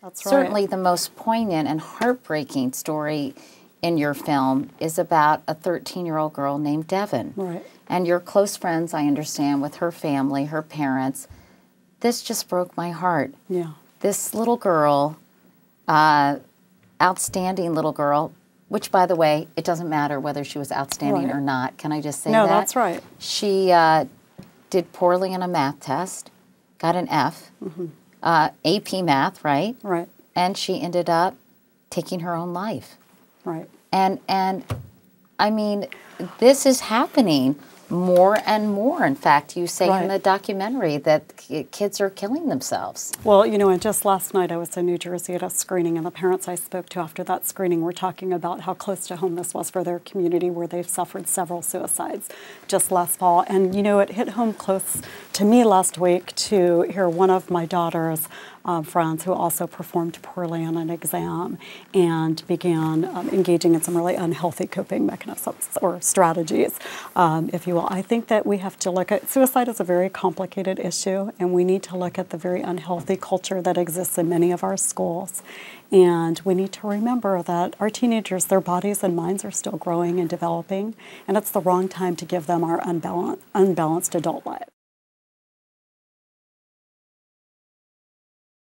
That's right. Certainly the most poignant and heartbreaking story in your film is about a 13-year-old girl named Devon. Right. And you're close friends, I understand, with her family, her parents. This just broke my heart. Yeah. This little girl, outstanding little girl, which, by the way, it doesn't matter whether she was outstanding or not. Can I just say that? No, that's right. She did poorly in a math test, got an F, AP math, right? Right. And she ended up taking her own life. Right. And I mean, this is happening more and more. In fact, you say in the documentary that kids are killing themselves. Well, you know, and just last night I was in New Jersey at a screening, and the parents I spoke to after that screening were talking about how close to home this was for their community, where they've suffered several suicides just last fall. And, you know, it hit home close to me last week to hear one of my daughter's friends who also performed poorly on an exam and began engaging in some really unhealthy coping mechanisms or strategies, if you will. I think that we have to look at, suicide is a very complicated issue, and we need to look at the very unhealthy culture that exists in many of our schools. And we need to remember that our teenagers, their bodies and minds are still growing and developing, and it's the wrong time to give them our unbalanced adult lives.